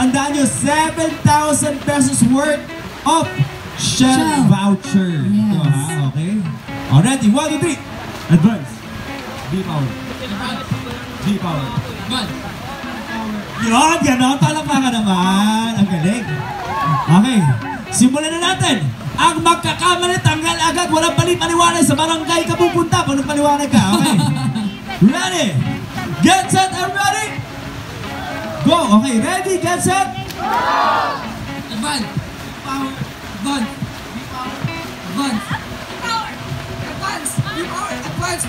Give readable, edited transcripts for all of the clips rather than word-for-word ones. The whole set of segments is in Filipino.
Tandaan nyo, 7,000 pesos worth of Shell voucher. Yes. Ito, ha? Okay? Alright, 1, 2, 3. Advance. V-Power. V-Power. Advance. Yun, gano'n. Palakpakan naman. Ang galing. Okay. Simulan na natin. Ang magkakamali, tanggal agad. Walang paliwanagan sa barangay ka pupunta. Kung nagpaliwanag ka. Okay. Ready? Get set and ready? Go. Okay. Ready? Get set? Advance. Power. Advance. Advance. Power. Advance. Power. Advance.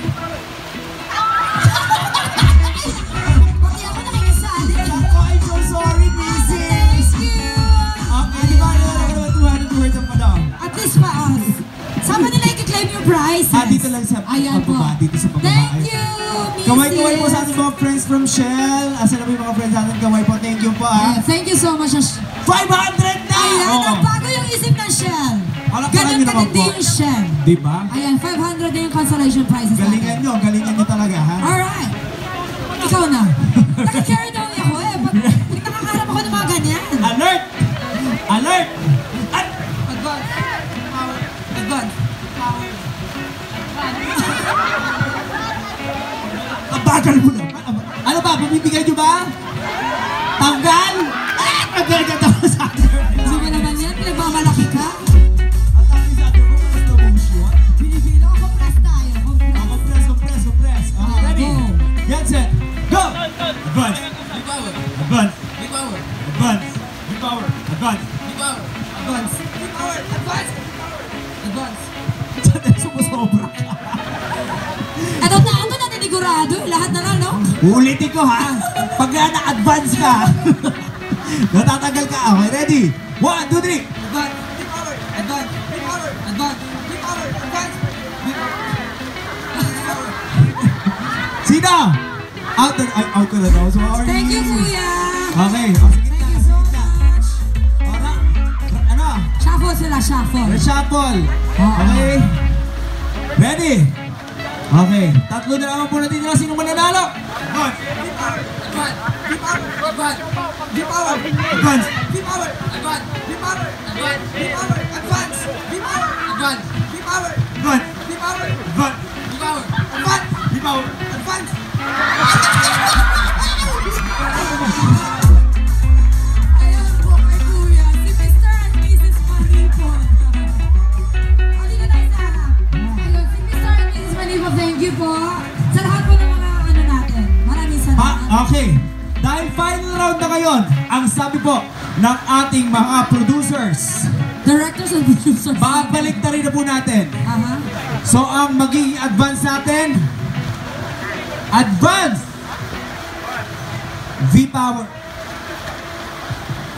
Pati ako nakikasali. I'm so sorry, Mrs. Thank you. Okay, di ba? Ano 200 worth ang padang? At least pa us. Saan ba nila i-claim yung prizes? Dito lang sa Ayan po. pababa. Dito sa pababa. Thank you, Mrs. Kaway-kaway po sa ating mga friends from Shell. Asan na po yung mga friends natin? Kaway po. Thank you po, ha? Thank you so much. 500 na! Ayan, Oo. nagbago yung isip ng Shell. Palakpakan Ganun nyo naman katindi po. yung Shell. Di ba? Ayan, 500 na yung consolation prizes Galingan nyo talaga, ha? Alright. Ikaw na. Naka-carry down ako eh. Pag nakakaharap ako ng mga ganyan. Alert! Alert! Advance. Power. Advance. Power. Abagal mo na. Ano ba? Pamibigay nyo ba? Tanggal? Tanggal ka daw sa atin. Ano ba naman yan? Pinagmamalaki ka? At ang sa atin mo, mas promotion. Pinipilo ako, press tayo. Compress. Okay, ready? Go. Get set. Go! Advance. Power. Advance. Power. Advance. V-Power. Advance. Power. Advance. Power. Advance. Advance. Sumusobra ka. Ito na ako na ninigurado. Lahat na lang, no? Uulitin ko, ha? Pag na-advance ka, natatagal ka. Okay, ready? 1, 2, 3. Advance. Power. Advance. Power. Advance. Power. Advance. Sino? Out ko na daw. Sorry. Thank you, kuya. Okay. O, sige na. Thank you so much. Para, ano? Shuffle sila, shuffle. Reshuffle. Okay. Ready? Okay. Tatlo na naman po natin nila. Sino mananalo? Advance. Advance. Advance. Power. Advance. Power. Advance. Power. Advance. Power. Advance. Power. Advance. Power. Advance. Power. Advance. Power. Advance. V-Power. Advance. Ayan po kay kuya, si Mr. and Mrs. Manipon. Halika na sa harap. Ayun, si Mr. and Mrs. Manipon, thank you po. Sa lahat po ng mga ano natin. Maraming salamat. Okay. Dahil final round na ngayon, ang sabi po ng ating mga producers, Directors and producers. babalik na rin na po natin. Aha. So, ang magiging advance natin, advance V-Power.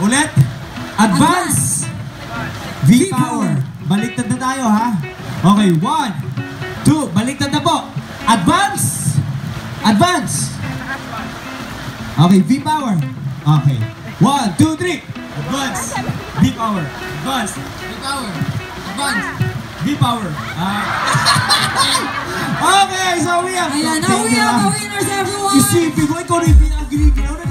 Ulit, advance V-Power. Baliktad na tayo, ha? Okay, 1, 2, baliktad na po. Advance. Advance. Okay, V-Power. Okay, 1, 2, 3. Advance V-Power. Advance Power. Advance. V-Power. Okay, so we have... Ayan, now we have the winners, everyone. Isipin mo, ikaw rin pinag-ginigilaw na